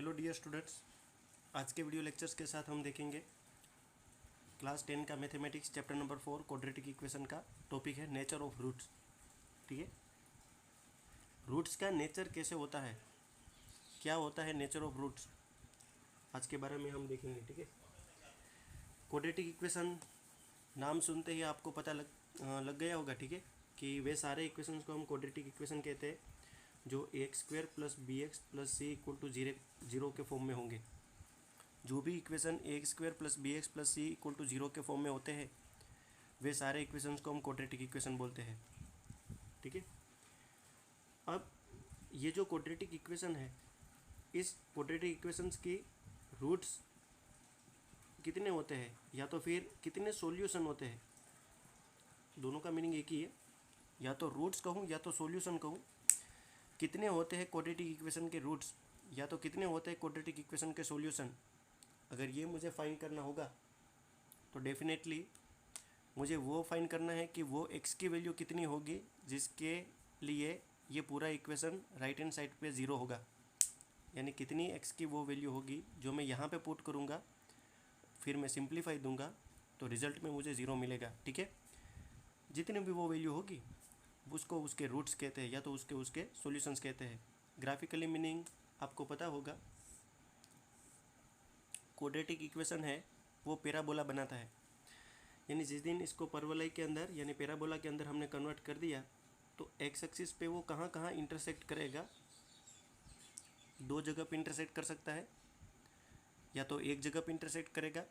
Hello dear students, आज के video lectures के साथ हम देखेंगे क्लास 10 का mathematics chapter number 4 quadratic equation का टॉपिक है नेचर ऑफ रूट्स। ठीक है, रूट्स का नेचर कैसे होता है, क्या होता है नेचर ऑफ रूट्स, आज के बारे में हम देखेंगे। ठीक है, क्वाड्रेटिक इक्वेशन नाम सुनते ही आपको पता लग गया होगा। ठीक है, कि वे सारे इक्वेशंस को हम क्वाड्रेटिक इक्वेशन कहते हैं जो a² + bx + c = 0 के फॉर्म में होंगे। जो भी इक्वेशन a² + bx + c = 0 के फॉर्म में होते हैं वे सारे इक्वेशंस को हम क्वाड्रेटिक इक्वेशन बोलते हैं। ठीक है, अब ये जो क्वाड्रेटिक इक्वेशन है, इस क्वाड्रेटिक इक्वेशंस की रूट्स कितने होते हैं या तो फिर कितने सॉल्यूशन होते हैं, दोनों का मीनिंग एक ही है। या तो रूट्स कहूँ या तो सॉल्यूशन कहूँ, कितने होते हैं क्वाड्रेटिक इक्वेशन के रूट्स या तो कितने होते हैं क्वाड्रेटिक इक्वेशन के सॉल्यूशन, अगर ये मुझे फाइंड करना होगा तो डेफिनेटली मुझे वो फाइंड करना है कि वो x की वैल्यू कितनी होगी जिसके लिए ये पूरा इक्वेशन राइट हैंड साइड पे 0 होगा। यानी कितनी x की वो वैल्यू होगी जो मैं यहाँ पे पुट करूँगा, फिर मैं सिंप्लीफाई दूंगा तो रिज़ल्ट में मुझे 0 मिलेगा। ठीक है, जितनी भी वो वैल्यू होगी उसको उसके रूट्स कहते हैं या तो उसके सॉल्यूशंस कहते हैं। ग्राफिकली मीनिंग आपको पता होगा, क्वाड्रेटिक इक्वेशन है वो पैराबोला बनाता है। यानी जिस दिन इसको परवलय के अंदर यानी पैराबोला के अंदर हमने कन्वर्ट कर दिया तो एक्स एक्सिस पे वो कहाँ कहाँ इंटरसेक्ट करेगा, दो जगह पे इंटरसेक्ट कर सकता है, या तो एक जगह पे इंटरसेक्ट करेगा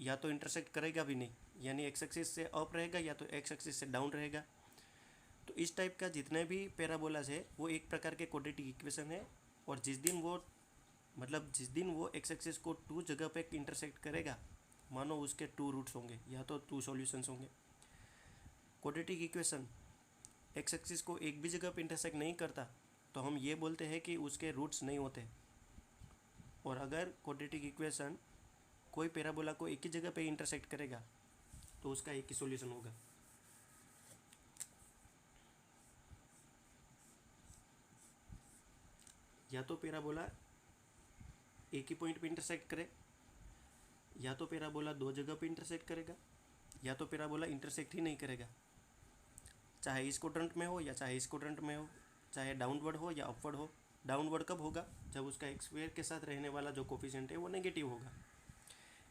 या तो इंटरसेक्ट करेगा भी नहीं, यानी एक्स एक्सिस से अप रहेगा या तो एक्स एक्सिस से डाउन रहेगा। तो इस टाइप का जितने भी पैराबोलास है वो एक प्रकार के क्वाड्रेटिक इक्वेशन है। और जिस दिन वो एक्स एक्सिस को 2 जगह पे इंटरसेक्ट करेगा, मानो उसके 2 रूट्स होंगे या तो 2 सॉल्यूशंस होंगे। क्वाड्रेटिक इक्वेशन एक्स एक्सिस को एक भी जगह पे इंटरसेक्ट नहीं करता तो हम ये बोलते हैं कि उसके रूट्स नहीं होते। और अगर क्वाड्रेटिक इक्वेशन कोई पैराबोला को एक ही जगह पे इंटरसेक्ट करेगा तो उसका एक ही सॉल्यूशन होगा। या तो पैराबोला एक ही पॉइंट पे इंटरसेक्ट करे, या तो पैराबोला 2 जगह पे इंटरसेक्ट करेगा, या तो पैराबोला इंटरसेक्ट ही नहीं करेगा, चाहे इस क्वाड्रेंट में हो या चाहे इस क्वाड्रेंट में हो, चाहे डाउनवर्ड हो या अपवर्ड हो। डाउनवर्ड कब होगा, जब उसका x² के साथ रहने वाला जो कोफिशिएंट है वो नेगेटिव होगा।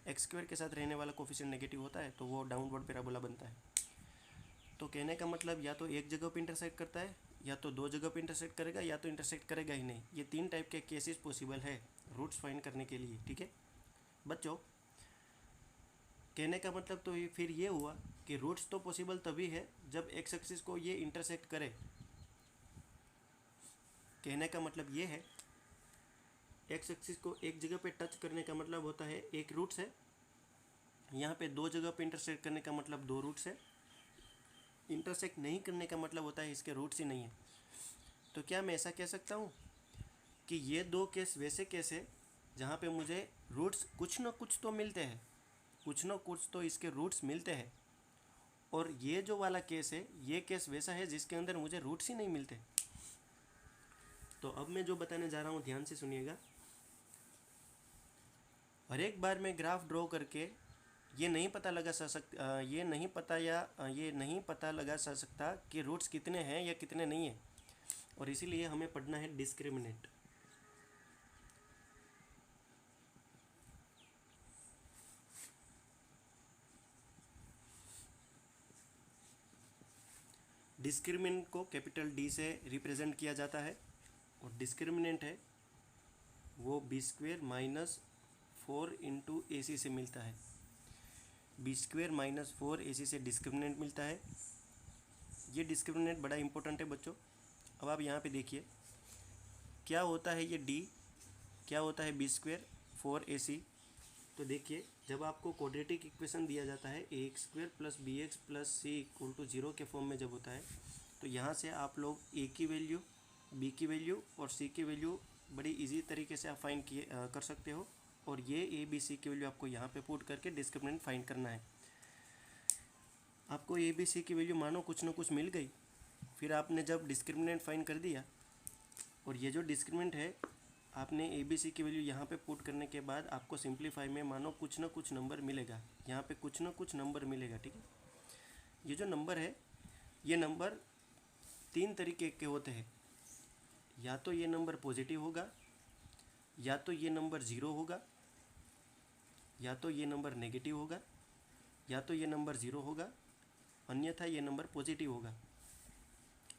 x² के साथ रहने वाला कोफिशिएंट नेगेटिव होता है तो वो डाउनवर्ड पैराबोला बनता है। तो कहने का मतलब या तो एक जगह पे इंटरसेक्ट करता है, या तो 2 जगह पे इंटरसेक्ट करेगा, या तो इंटरसेक्ट करेगा ही नहीं। ये 3 टाइप के केसेस पॉसिबल है रूट्स फाइंड करने के लिए। ठीक है बच्चों, कहने का मतलब तो फिर ये हुआ कि रूट्स तो पॉसिबल तभी है जब एक्स एक्सिस को ये इंटरसेक्ट करे। कहने का मतलब ये है, एक्स एक्सिस को एक जगह पे टच करने का मतलब होता है एक रूट्स है, यहाँ पे 2 जगह पे इंटरसेक्ट करने का मतलब 2 रूट्स है, इंटरसेक्ट नहीं करने का मतलब होता है इसके रूट्स ही नहीं है। तो क्या मैं ऐसा कह सकता हूँ कि ये 2 केस वैसे केस है जहाँ पे मुझे रूट्स कुछ ना कुछ तो मिलते हैं, कुछ ना कुछ तो इसके रूट्स मिलते हैं, और ये जो वाला केस है ये केस वैसा है जिसके अंदर मुझे रूट्स ही नहीं मिलते। तो अब मैं जो बताने जा रहा हूँ ध्यान से सुनिएगा। हर एक बार मैं ग्राफ ड्रॉ करके ये नहीं पता लगा सकता कि रूट्स कितने हैं या कितने नहीं हैं, और इसीलिए हमें पढ़ना है डिस्क्रिमिनेंट। डिस्क्रिमिनेंट को कैपिटल D से रिप्रेजेंट किया जाता है, और डिस्क्रिमिनेंट है वो b² - 4 × AC से मिलता है। b² - 4 AC से डिस्क्रिमिनेंट मिलता है। ये डिस्क्रिमिनेंट बड़ा इंपॉर्टेंट है बच्चों। अब आप यहाँ पे देखिए क्या होता है ये D, क्या होता है b² 4 AC। तो देखिए जब आपको क्वाड्रेटिक इक्वेशन दिया जाता है ax² + bx + c = 0 के फॉर्म में जब होता है तो यहाँ से आप लोग a की वैल्यू, b की वैल्यू और c की वैल्यू बड़ी इजी तरीके से आप फाइंड कर सकते हो, और ये a b c की वैल्यू आपको यहाँ पे पुट करके डिस्क्रिमिनेंट फाइंड करना है। आपको a b c की वैल्यू मानो कुछ ना कुछ मिल गई, फिर आपने जब डिस्क्रिमिनेंट फाइंड कर दिया, और ये जो डिस्क्रिमिनेंट है आपने ए बी सी की वैल्यू यहाँ पे पुट करने के बाद आपको सिंप्लीफाई में मानो कुछ ना कुछ नंबर मिलेगा, यहाँ पे कुछ ना कुछ नंबर मिलेगा, ठीक है। ये जो नंबर है, ये नंबर तीन तरीके के होते हैं, या तो ये नंबर पॉजिटिव होगा, या तो ये नंबर ज़ीरो होगा, या तो ये नंबर नेगेटिव होगा, या तो ये नंबर ज़ीरो होगा, अन्यथा ये नंबर पॉजिटिव होगा।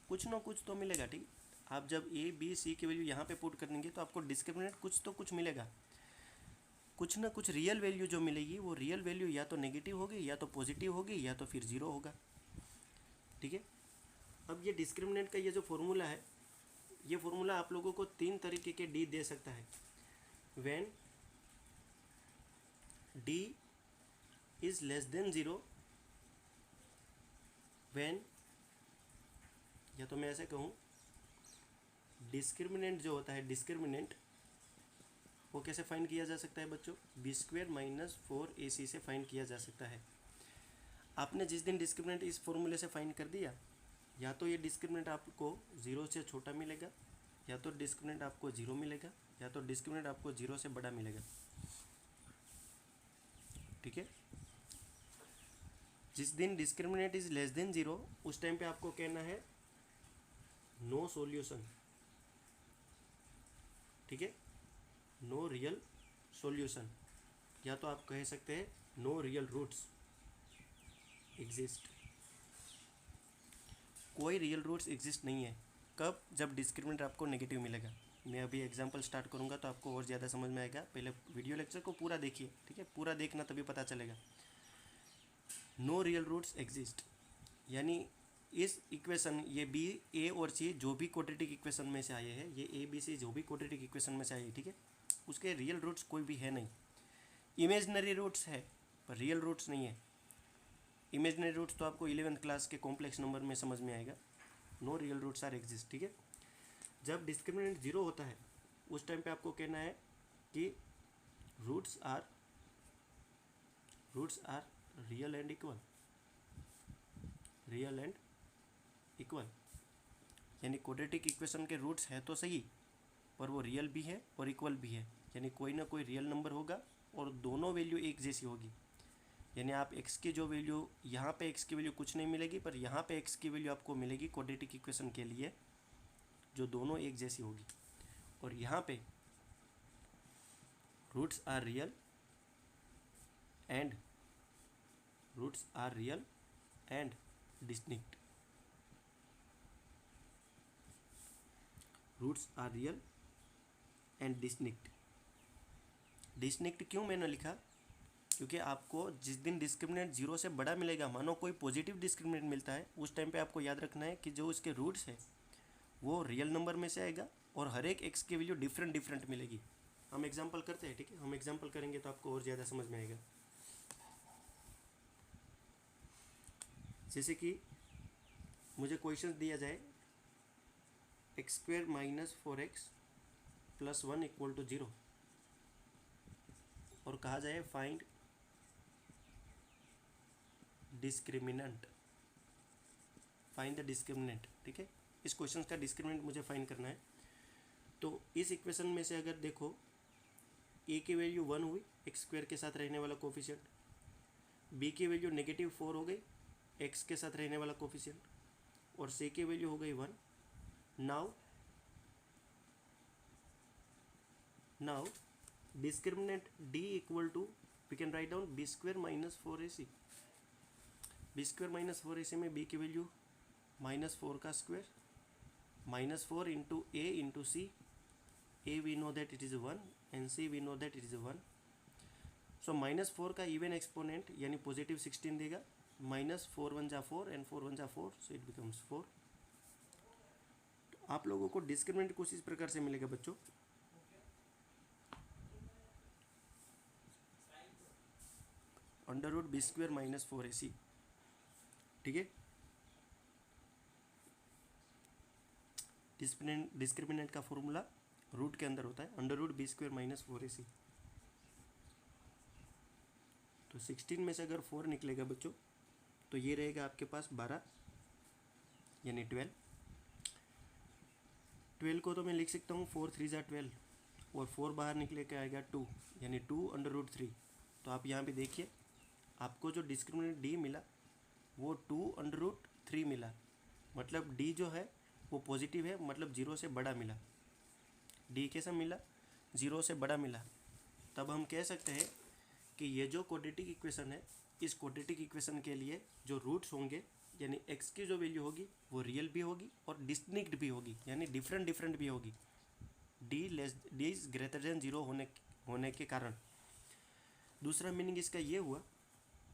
कुछ ना कुछ तो मिलेगा, ठीक है। आप जब ए बी सी की वैल्यू यहाँ पे पुट करेंगे तो आपको डिस्क्रिमिनेंट कुछ तो कुछ मिलेगा, कुछ ना कुछ रियल वैल्यू जो मिलेगी वो रियल वैल्यू या तो नेगेटिव होगी, या तो पॉजिटिव होगी, या तो फिर ज़ीरो होगा, ठीक है। अब ये डिस्क्रिमिनेंट का ये जो फॉर्मूला है, ये फॉर्मूला आप लोगों को तीन तरीके के डी दे सकता है। When D is less than zero, when, या तो मैं ऐसे कहूँ, डिस्क्रिमिनेंट जो होता है, डिस्क्रिमिनेंट वो कैसे फाइंड किया जा सकता है बच्चों, बी स्क्वेयर माइनस 4ac से फाइंड किया जा सकता है। आपने जिस दिन डिस्क्रिमिनेंट इस फॉर्मूले से फाइंड कर दिया, या तो ये डिस्क्रिमिनेंट आपको ज़ीरो से छोटा मिलेगा, या तो डिस्क्रिमिनेंट आपको ज़ीरो मिलेगा, या तो डिस्क्रिमिनेंट आपको ज़ीरो से बड़ा मिलेगा, ठीक है। जिस दिन discriminant is less than zero, उस टाइम पे आपको कहना है नो सॉल्यूशन, ठीक है, नो रियल सॉल्यूशन, या तो आप कह सकते हैं नो रियल रूट्स एग्जिस्ट। कोई रियल रूट्स एग्जिस्ट नहीं है। कब? जब डिस्क्रिमिनेंट आपको नेगेटिव मिलेगा। मैं अभी एग्जांपल स्टार्ट करूंगा तो आपको और ज़्यादा समझ में आएगा। पहले वीडियो लेक्चर को पूरा देखिए, ठीक है, पूरा देखना तभी पता चलेगा। नो रियल रूट्स एग्जिस्ट यानी इस इक्वेशन, ये बी ए और सी जो भी क्वाड्रेटिक इक्वेशन में से आए हैं, ये ए बी सी जो भी क्वाड्रेटिक इक्वेशन में से आए, ठीक है, उसके रियल रूट्स कोई भी है नहीं। इमेजनरी रूट्स है पर रियल रूट्स नहीं है। इमेजनरी रूट्स तो आपको 11th क्लास के कॉम्प्लेक्स नंबर में समझ में आएगा। No real roots are exist, ठीक है। जब डिस्क्रिमिनेंट जीरो होता है उस टाइम पे आपको कहना है कि roots are real and equal, real and equal, यानी क्वाड्रेटिक इक्वेशन के रूट्स है तो सही पर वो रियल भी है और इक्वल भी है, यानी कोई ना कोई रियल नंबर होगा और दोनों वैल्यू एक जैसी होगी। यानी आप x की जो वैल्यू, यहाँ पे x की वैल्यू कुछ नहीं मिलेगी पर यहाँ पे x की वैल्यू आपको मिलेगी क्वाड्रेटिक इक्वेशन के लिए, जो दोनों एक जैसी होगी। और यहाँ पे roots are real and distinct, roots are real and distinct. Distinct क्यों मैंने लिखा? क्योंकि आपको जिस दिन डिस्क्रिमिनेंट जीरो से बड़ा मिलेगा, मानो कोई पॉजिटिव डिस्क्रिमिनेंट मिलता है, उस टाइम पे आपको याद रखना है कि जो इसके रूट्स है वो रियल नंबर में से आएगा और हर एक एक्स की वैल्यू डिफरेंट मिलेगी। हम एग्जांपल करते हैं, ठीक है, हम एग्जांपल करेंगे तो आपको और ज़्यादा समझ में आएगा। जैसे कि मुझे क्वेश्चन दिया जाए x square minus 4x plus 1 equal to 0 और कहा जाए find discriminant, find the discriminant, ठीक है। इस क्वेश्चन का डिस्क्रिमिनेंट मुझे फाइंड करना है। तो इस इक्वेशन में से अगर देखो ए की वैल्यू 1 हुई, एक्स स्क्वेयर के साथ रहने वाला कोफिशिएंट, बी की वैल्यू नेगेटिव 4 हो गई, एक्स के साथ रहने वाला कोफिशिएंट, और सी की वैल्यू हो गई 1। Now discriminant d equal to, we can write down b square minus 4ac। B square minus 4ac में बी की वैल्यू -4 का square, -4 into a into c. a we know that it is 1 and c we know that it is 1. So -4 का even exponent यानी positive 16 देगा, -4 1 जा 4 and 4 1 जा 4, so it becomes 4. तो आप लोगों को डिस्क्रिमिनेंट कुछ इस प्रकार से मिलेगा बच्चों, under root b square minus 4ac, ठीक है। डिस्क्रिमिनेंट का फॉर्मूला रूट के अंदर होता है, under root b square minus 4ac। तो 16 में से अगर 4 निकलेगा बच्चों तो ये रहेगा आपके पास 12 यानी 12 को तो मैं लिख सकता हूँ 4 3 जा 12, और 4 बाहर निकले के आएगा 2, यानी 2√3। तो आप यहाँ पे देखिए आपको जो डिस्क्रिमिनेंट डी मिला वो 2√3 मिला, मतलब डी जो है वो पॉजिटिव है, मतलब 0 से बड़ा मिला। डी कैसा मिला? 0 से बड़ा मिला। तब हम कह सकते हैं कि ये जो क्वाड्रेटिक इक्वेशन है, इस क्वाड्रेटिक इक्वेशन के लिए जो रूट्स होंगे, यानी एक्स की जो वैल्यू होगी वो रियल भी होगी और डिस्टिंक्ट भी होगी, यानी डिफरेंट डिफरेंट भी होगी, डी इज ग्रेटर देन 0 होने के कारण। दूसरा मीनिंग इसका ये हुआ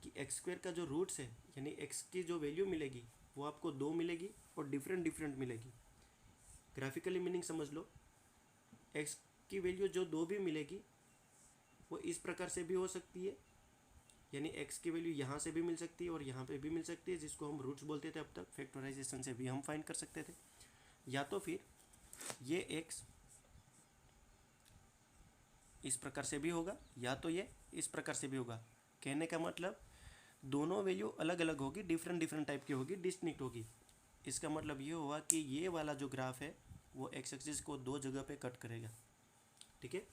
कि एक्स स्क्वायर का जो रूट्स है, यानी एक्स की जो वैल्यू मिलेगी वो आपको 2 मिलेगी और डिफरेंट डिफरेंट मिलेगी। ग्राफिकली मीनिंग समझ लो, एक्स की वैल्यू जो 2 भी मिलेगी वो इस प्रकार से भी हो सकती है, यानी एक्स की वैल्यू यहाँ से भी मिल सकती है और यहाँ पे भी मिल सकती है, जिसको हम रूट्स बोलते थे अब तक। फैक्टराइजेशन से भी हम फाइंड कर सकते थे। या तो फिर ये एक्स इस प्रकार से भी होगा, या तो ये इस प्रकार से भी होगा। कहने का मतलब दोनों वैल्यू अलग अलग होगी, डिफरेंट डिफरेंट टाइप की होगी, डिस्टिंक्ट होगी। इसका मतलब ये हुआ कि ये वाला जो ग्राफ है वो एक्स एक्सिस को 2 जगह पे कट करेगा। ठीक है,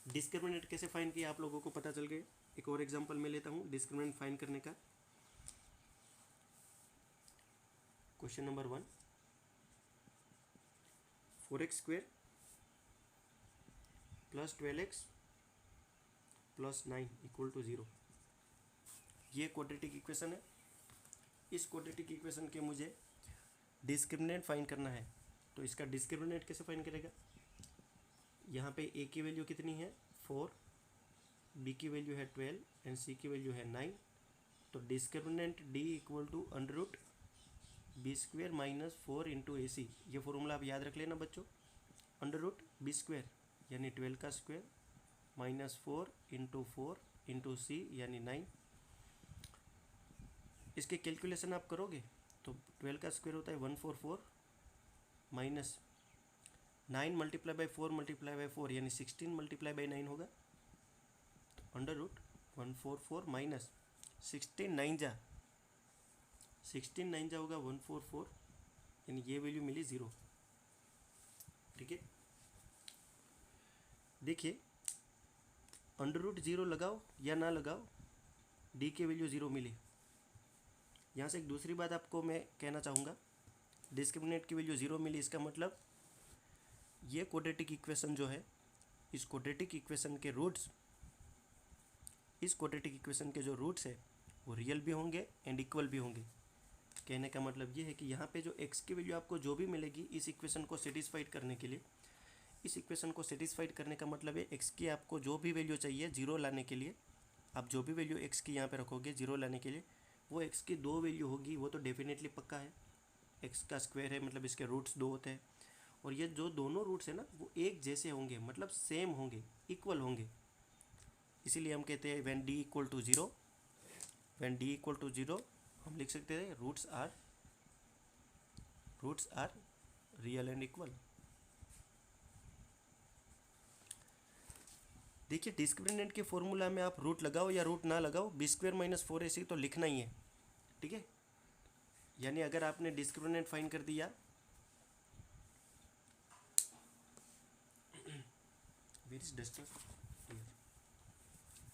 डिस्क्रिमिनेंट कैसे फाइंड किया आप लोगों को पता चल गया। एक और एग्जांपल मैं लेता हूँ डिस्क्रिमिनेंट फाइंड करने का। Question number 1, 4x² + 12x + 9 = 0। ये क्वाड्रेटिक इक्वेशन है। इस क्वाड्रेटिक इक्वेशन के मुझे डिस्क्रिमिनेंट फाइंड करना है। तो इसका डिस्क्रिमिनेंट कैसे फाइंड करेगा? यहाँ पे a की वैल्यू कितनी है? 4, b की वैल्यू है 12 एंड c की वैल्यू है 9। तो डिस्क्रिमिनेंट d = √b² - 4 × ac। ये फॉर्मूला आप याद रख लेना बच्चों। √b² यानी 12 का स्क्वायर -4 × 4 × c यानी 9। इसके कैलकुलेशन आप करोगे तो 12 का स्क्वायर होता है 144 माइनस 9 × 4 × 4 यानी 16 × 9 होगा। तो √144 माइनस 16 9 जा होगा 144, यानी ये वैल्यू मिली 0। ठीक है, देखिए √0 लगाओ या ना लगाओ, डी की वैल्यू 0 मिली। यहाँ से एक दूसरी बात आपको मैं कहना चाहूँगा, डिस्क्रिमिनेंट की वैल्यू 0 मिली, इसका मतलब ये क्वाड्रेटिक इक्वेशन जो है, इस क्वाड्रेटिक इक्वेशन के रूट्स, इस क्वाड्रेटिक इक्वेशन के जो रूट्स है वो रियल भी होंगे एंड इक्वल भी होंगे। कहने का मतलब ये है कि यहाँ पे जो x की वैल्यू आपको जो भी मिलेगी इस इक्वेशन को सेटिस्फाइड करने के लिए, इस इक्वेशन को सेटिस्फाइड करने का मतलब है x की आपको जो भी वैल्यू चाहिए 0 लाने के लिए, आप जो भी वैल्यू x की यहाँ पे रखोगे 0 लाने के लिए, वो x की 2 वैल्यू होगी, वो तो डेफिनेटली पक्का है। x का स्क्वायर है मतलब इसके रूट्स 2 होते हैं, और ये जो दोनों रूट्स है ना वो एक जैसे होंगे, मतलब सेम होंगे, इक्वल होंगे। इसीलिए हम कहते हैं व्हेन d = 0, व्हेन d = 0 हम लिख सकते हैं roots are real and equal. देखिए डिस्क्रिमिनेंट के फॉर्मूला में आप रूट लगाओ या रूट ना लगाओ, b² - 4ac तो लिखना ही है। ठीक है, यानी अगर आपने डिस्क्रिमिनेंट फाइंड कर दिया,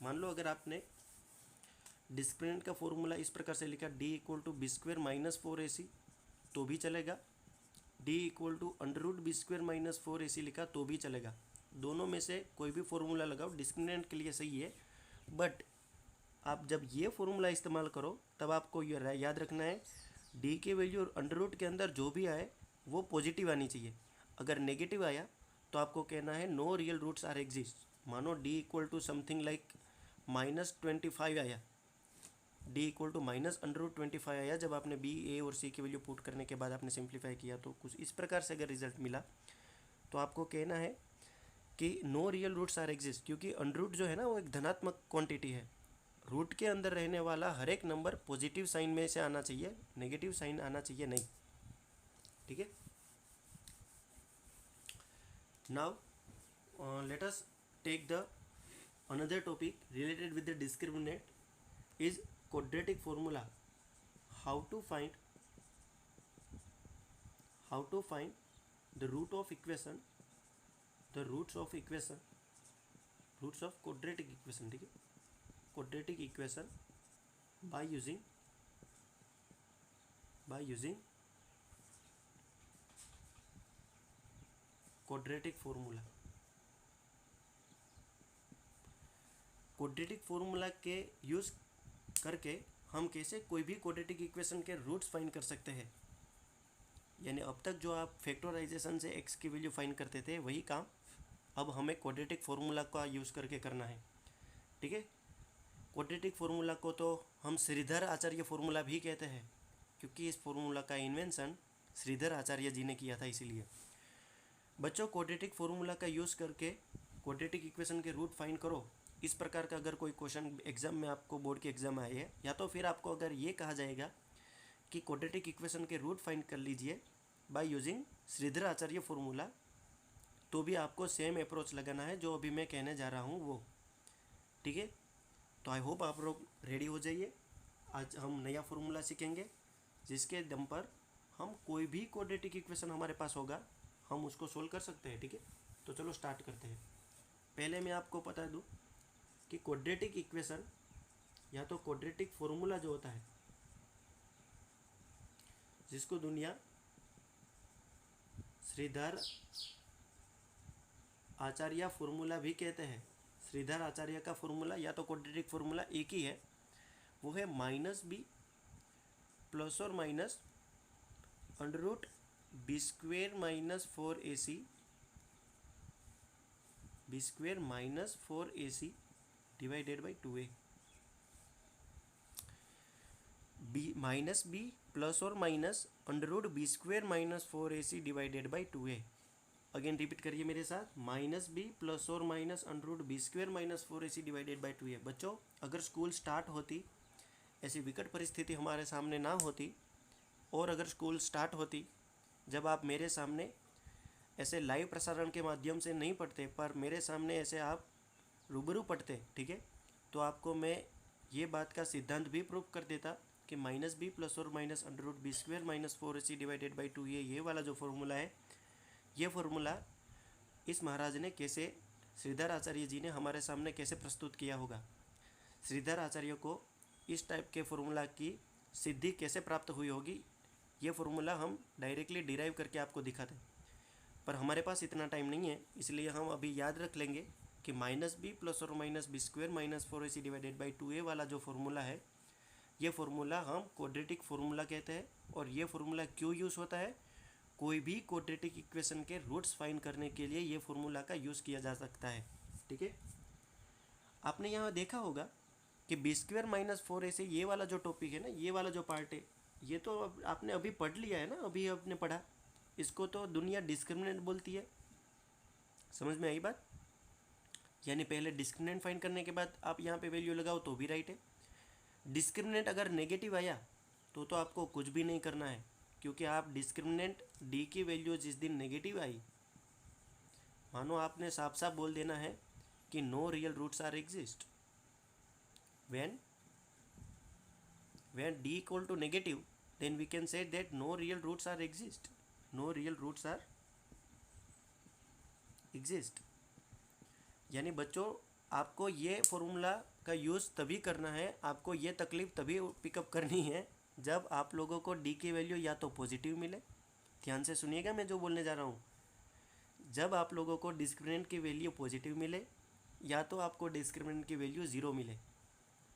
मान लो अगर आपने डिस्क्रिमिनेंट का फॉर्मूला इस प्रकार से लिखा d = b² - 4ac तो भी चलेगा, d = √b² - 4ac लिखा तो भी चलेगा। दोनों में से कोई भी फॉर्मूला लगाओ, डिस्क्रिमिनेंट के लिए सही है। बट आप जब ये फॉर्मूला इस्तेमाल करो तब आपको ये याद रखना है d की वैल्यू √ के अंदर जो भी आए वो पॉजिटिव आनी चाहिए। अगर नेगेटिव आया तो आपको कहना है no real roots are exist. मानो d = समथिंग लाइक -25 आया, d = -√25 आया, जब आपने b, a और c की वैल्यू पुट करने के बाद आपने सिंप्लीफाई किया तो कुछ इस प्रकार से अगर रिजल्ट मिला तो आपको कहना है कि no real roots are exist, क्योंकि √ जो है ना वो एक धनात्मक क्वांटिटी है। रूट के अंदर रहने वाला हर एक नंबर पॉजिटिव साइन में से आना चाहिए, नेगेटिव साइन आना चाहिए नहीं। ठीक है, now let us take the another topic related with the discriminant is quadratic formula. How to find the root of equation the roots of equation, roots of quadratic equation, ठीक है, quadratic equation by using quadratic formula. Quadratic formula के use करके हम कैसे कोई भी quadratic equation के roots find कर सकते हैं। यानी अब तक जो आप फैक्टराइजेशन से एक्स की वैल्यू फाइंड करते थे वही काम अब हमें क्वाड्रेटिक फॉर्मूला का यूज़ करके करना है, ठीक है। क्वाड्रेटिक फॉर्मूला को तो हम श्रीधर आचार्य फॉर्मूला भी कहते हैं, क्योंकि इस फॉर्मूला का इन्वेंशन श्रीधर आचार्य जी ने किया था। इसीलिए बच्चों, क्वाड्रेटिक फॉर्मूला का यूज़ करके क्वाड्रेटिक इक्वेशन के रूट फाइंड करो। इस प्रकार का अगर कोई क्वेश्चन एग्जाम में आपको बोर्ड के एग्जाम आए है, या तो फिर आपको अगर ये कहा जाएगा कि क्वाड्रेटिक इक्वेशन के रूट फाइंड कर लीजिए by using Shridhar Acharya formula, तो भी आपको सेम अप्रोच लगाना है जो अभी मैं कहने जा रहा हूँ वो, ठीक है। तो आई होप आप लोग रेडी हो जाइए। आज हम नया फॉर्मूला सीखेंगे जिसके दम पर हम कोई भी क्वाड्रेटिक इक्वेशन हमारे पास होगा हम उसको सोल्व कर सकते हैं, ठीक है। तो चलो स्टार्ट करते हैं। पहले मैं आपको बता दूँ कि क्वाड्रेटिक इक्वेशन या तो क्वाड्रेटिक फॉर्मूला जो होता है, जिसको दुनिया श्रीधर आचार्य फॉर्मूला भी कहते हैं, श्रीधर आचार्य का फॉर्मूला या तो क्वाड्रेटिक फॉर्मूला एक ही है, वो है -b प्लस और minus √b² - 4ac divided by 2a। -b plus और minus √b² - 4ac divided by 2a। Again repeat करिए मेरे साथ, -b प्लस और minus √b² - 4ac divided by 2a। बच्चों, अगर स्कूल स्टार्ट होती, ऐसी विकट परिस्थिति हमारे सामने ना होती, और अगर स्कूल स्टार्ट होती जब आप मेरे सामने ऐसे लाइव प्रसारण के माध्यम से नहीं पढ़ते, पर मेरे सामने ऐसे आप रूबरू पढ़ते, ठीक है, तो आपको मैं ये बात का सिद्धांत भी प्रूव कर देता कि -b प्लस और minus √b² - 4ac divided by 2a, ये वाला जो फॉर्मूला है, ये फॉर्मूला इस महाराज ने कैसे, श्रीधर आचार्य जी ने हमारे सामने कैसे प्रस्तुत किया होगा। श्रीधर आचार्य को इस टाइप के फॉर्मूला की सिद्धि कैसे प्राप्त हुई होगी, ये फॉर्मूला हम डायरेक्टली डिराइव करके आपको दिखाते हैं। पर हमारे पास इतना टाइम नहीं है, इसलिए हम अभी याद रख लेंगे कि -b प्लस और minus b² - 4ac divided by 2a वाला जो फॉर्मूला है, ये फॉर्मूला हम क्वाड्रेटिक फॉर्मूला कहते हैं। और ये फॉर्मूला क्यों यूज़ होता है, कोई भी क्वाड्रेटिक इक्वेशन के रूट्स फाइंड करने के लिए ये फॉर्मूला का यूज़ किया जा सकता है, ठीक है। आपने यहाँ देखा होगा कि b² - 4ac ये वाला जो टॉपिक है ना, ये वाला जो पार्ट है, ये तो आपने अभी पढ़ लिया है ना, अभी आपने पढ़ा। इसको तो दुनिया डिस्क्रिमिनेंट बोलती है, समझ में आई बात। यानी पहले डिस्क्रिमिनेंट फाइंड करने के बाद आप यहाँ पे वैल्यू लगाओ तो भी राइट है। डिस्क्रिमिनेंट अगर नेगेटिव आया तो आपको कुछ भी नहीं करना है, क्योंकि आप डिस्क्रिमिनेंट डी की वैल्यू जिस दिन नेगेटिव आई, मानो आपने साफ साफ बोल देना है कि no real roots are exist. When d equal to negative, then we can say that no real roots are exist. No real roots are exist. यानी बच्चों, आपको ये फॉर्मूला का यूज़ तभी करना है, आपको ये तकलीफ़ तभी पिकअप करनी है जब आप लोगों को डी की वैल्यू या तो पॉजिटिव मिले, ध्यान से सुनिएगा मैं जो बोलने जा रहा हूँ, जब आप लोगों को डिस्क्रिमिनेंट की वैल्यू पॉजिटिव मिले या तो आपको डिस्क्रिमिनेंट की वैल्यू 0 मिले,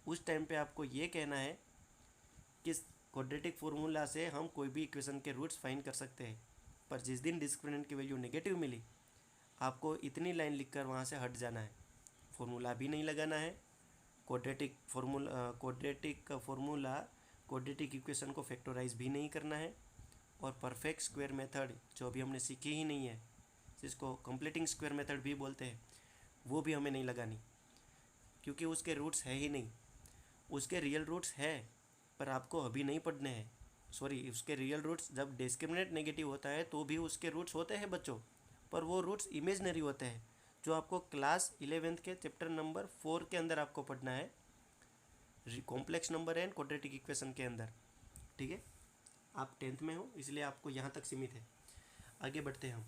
उस टाइम पे आपको ये कहना है कि क्वाड्रेटिक फॉर्मूला से हम कोई भी इक्वेशन के रूट्स फाइंड कर सकते हैं। पर जिस दिन डिस्क्रिमिनेंट की वैल्यू नेगेटिव मिली, आपको इतनी लाइन लिखकर वहाँ से हट जाना है, फॉर्मूला भी नहीं लगाना है। क्वाड्रेटिक क्वाड्रेटिक इक्वेशन को फैक्टराइज भी नहीं करना है, और परफेक्ट स्क्वायर मेथड जो अभी हमने सीखी ही नहीं है, जिसको कंप्लीटिंग स्क्वायर मेथड भी बोलते हैं, वो भी हमें नहीं लगानी, क्योंकि उसके रूट्स है ही नहीं। उसके रियल रूट्स है पर आपको अभी नहीं पढ़ने हैं। सॉरी, उसके रियल रूट्स जब डिस्क्रिमिनेंट नेगेटिव होता है तो भी उसके रूट्स होते हैं बच्चों, पर वो रूट्स इमेजनरी होते हैं, जो आपको क्लास 11th के चैप्टर नंबर 4 के अंदर आपको पढ़ना है, complex number and quadratic equation के अंदर, ठीक है। आप 10th में हो इसलिए आपको यहाँ तक सीमित है। आगे बढ़ते हैं हम।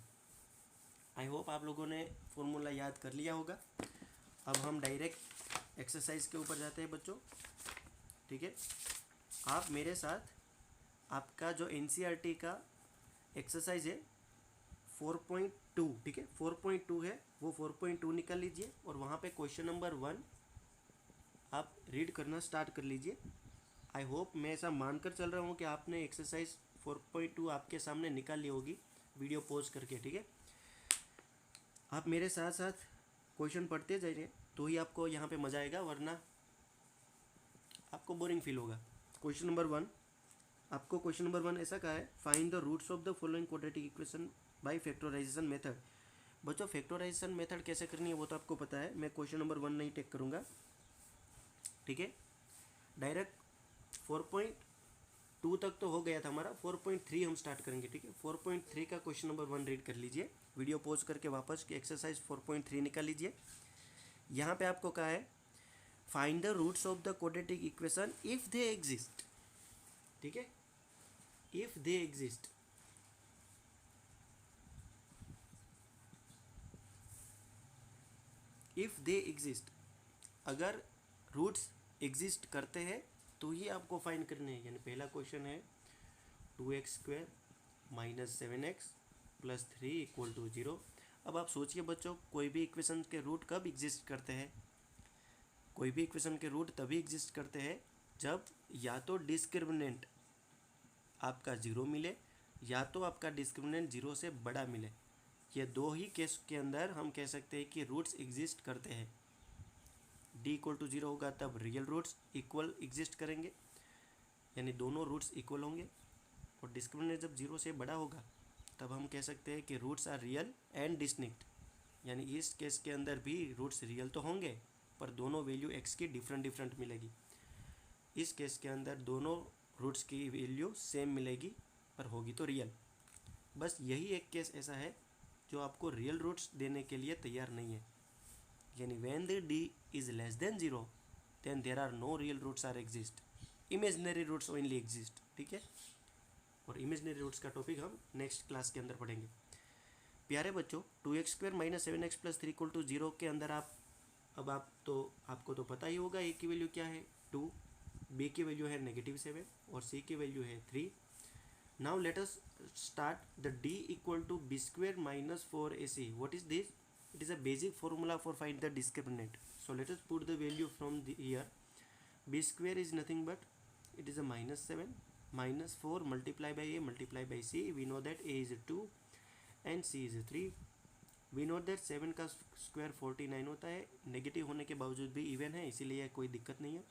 आई होप आप लोगों ने फॉर्मूला याद कर लिया होगा। अब हम डायरेक्ट एक्सरसाइज के ऊपर जाते हैं बच्चों, ठीक है। आप मेरे साथ आपका जो एनसीईआरटी का एक्सरसाइज है 4.2, ठीक है, 4.2 है, वो 4.2 निकाल लीजिए और वहाँ पे क्वेश्चन नंबर 1 आप रीड करना स्टार्ट कर लीजिए। आई होप, मैं ऐसा मानकर चल रहा हूँ कि आपने एक्सरसाइज 4.2 आपके सामने निकाल ली होगी वीडियो पॉज करके, ठीक है। आप मेरे साथ साथ क्वेश्चन पढ़ते जाइए तो ही आपको यहाँ पे मज़ा आएगा, वरना आपको बोरिंग फील होगा। क्वेश्चन नंबर 1, आपको क्वेश्चन नंबर 1 ऐसा कहा है, find the roots of the following quadratic equation by factorisation method. बच्चों फैक्टराइजेशन मेथड कैसे करनी है वो तो आपको पता है, मैं क्वेश्चन नंबर 1 नहीं टेक करूँगा, ठीक है। डायरेक्ट 4.2 तक तो हो गया था हमारा, 4.3 हम स्टार्ट करेंगे, ठीक है। 4.3 का क्वेश्चन नंबर 1 रीड कर लीजिए, वीडियो पॉज करके वापस कि एक्सरसाइज 4.3 निकाल लीजिए। यहाँ पे आपको कहा है find the roots of the quadratic equation if they exist, ठीक है, if they exist. If they exist, अगर रूट्स एग्जिस्ट करते हैं तो ही आपको फाइंड करने हैं। यानी पहला क्वेश्चन है 2x² minus 7x plus 3 equal to 0। अब आप सोचिए बच्चों, कोई भी इक्वेशन के रूट कब एग्जिस्ट करते हैं? कोई भी इक्वेशन के रूट तभी एग्जिस्ट करते हैं जब या तो डिस्क्रिमिनेंट आपका 0 मिले या तो आपका डिस्क्रिमिनेंट 0 से बड़ा मिले। ये दो ही केस के अंदर हम कह सकते हैं कि रूट्स एग्जिस्ट करते हैं। डी इक्वल टू 0 होगा तब रियल रूट्स इक्वल एग्जिस्ट करेंगे, यानी दोनों रूट्स इक्वल होंगे। और डिस्क्रिमिनेंट जब 0 से बड़ा होगा तब हम कह सकते हैं कि roots are real and distinct, यानी इस केस के अंदर भी रूट्स रियल तो होंगे पर दोनों वैल्यू x की डिफरेंट मिलेगी। इस केस के अंदर दोनों रूट्स की वैल्यू सेम मिलेगी पर होगी तो रियल। बस यही एक केस ऐसा है जो आपको रियल रूट्स देने के लिए तैयार नहीं है, यानी when the d is less than 0 then there are no real roots are exist, imaginary roots only exist, ठीक है। और इमेजिनरी रूट्स का टॉपिक हम नेक्स्ट क्लास के अंदर पढ़ेंगे। प्यारे बच्चों, 2x² minus 7x plus 3 equal to 0 के अंदर आपको तो पता ही होगा a की वैल्यू क्या है 2, b की वैल्यू है -7 और c की वैल्यू है 3। Now let us start the d equal to b² minus 4ac। What is this? It is a basic formula for find the discriminant. So let us put the value from here. B² is nothing but it is a -7 minus 4 multiplied by a multiplied by c. We know that a is 2 and c is 3. We know that 7 का square 49 होता है, negative होने के बावजूद भी even है, इसीलिए कोई दिक्कत नहीं है।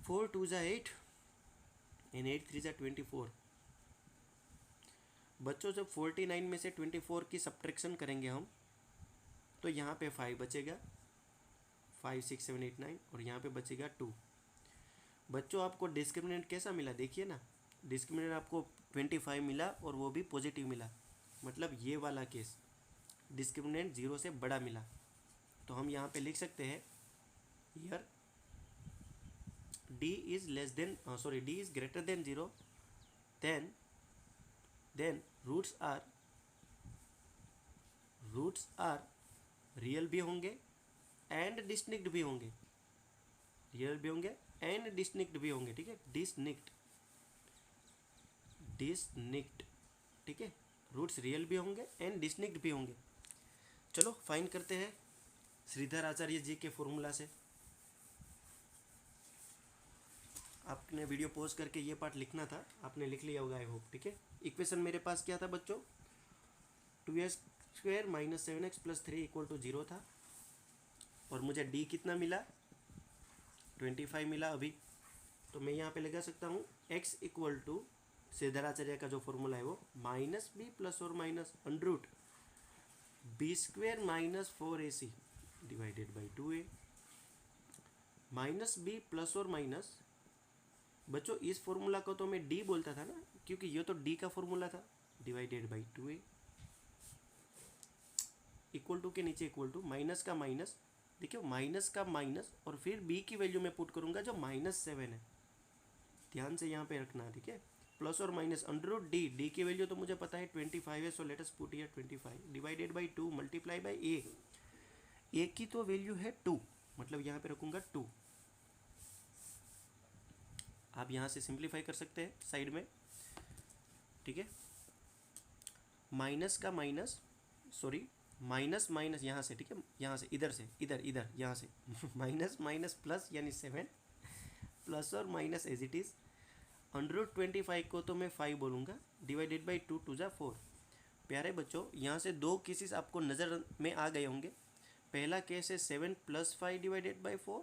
4 2 ज़ा 8 and 8 3 ज़ा 24। बच्चों जब 49 में से 24 की सब्ट्रैक्शन करेंगे हम तो यहाँ पे 5 बचेगा, 5 6 7 8 9 और यहाँ पे बचेगा 2। बच्चों आपको डिस्क्रिमिनेंट कैसा मिला देखिए ना, डिस्क्रिमिनेंट आपको 25 मिला और वो भी पॉजिटिव मिला, मतलब ये वाला केस डिस्क्रिमिनेंट 0 से बड़ा मिला। तो हम यहाँ पे लिख सकते हैं here d is greater than 0 then roots are real भी होंगे एंड डिस्टिंक्ट भी होंगे, रियल भी होंगे एंड डिस्टिंक्ट भी होंगे, ठीक है। डिस्टिंक्ट, ठीक है, रूट्स रियल भी होंगे एंड डिस्टिंक्ट भी होंगे। चलो फाइंड करते हैं श्रीधर आचार्य जी के फॉर्मूला से। आपने वीडियो पॉज करके ये पार्ट लिखना था, आपने लिख लिया होगा आई होप, ठीक है। इक्वेशन मेरे पास क्या था बच्चों, 2x² minus 7x plus 3 equal to 0 था और मुझे d कितना मिला 25 मिला अभी। तो मैं यहाँ पे लगा सकता हूँ x इक्वल टू श्रीधराचार्य का जो फॉर्मूला है वो माइनस बी प्लस और minus under root b² minus 4ac divided by 2a minus b plus और माइनस। बच्चों इस फॉर्मूला को तो मैं d बोलता था ना, क्योंकि ये तो d का फॉर्मूला था, divided by 2a equal to के नीचे इक्वल टू माइनस का माइनस, देखिए माइनस का माइनस और फिर b की वैल्यू में पुट करूंगा जो -7 है, ध्यान से यहाँ पे रखना, ठीक है। प्लस और minus under root D, D की वैल्यू तो मुझे पता है 25 है, so let us put here 25 divided by 2 multiply by A की तो वैल्यू है 2, मतलब यहाँ पे रखूँगा 2। आप यहाँ से सिंप्लीफाई कर सकते हैं साइड में, ठीक है। माइनस का माइनस, सॉरी माइनस माइनस यहाँ से, ठीक है, यहाँ से इधर से इधर इधर यहाँ से माइनस माइनस प्लस यानी 7 प्लस और माइनस एज इट इज़। 125 को तो मैं 5 बोलूँगा, डिवाइडेड बाई 2 2 जा 4। प्यारे बच्चों, यहाँ से दो केसेस आपको नज़र में आ गए होंगे। पहला केस है 7 + 5 डिवाइडेड बाई 4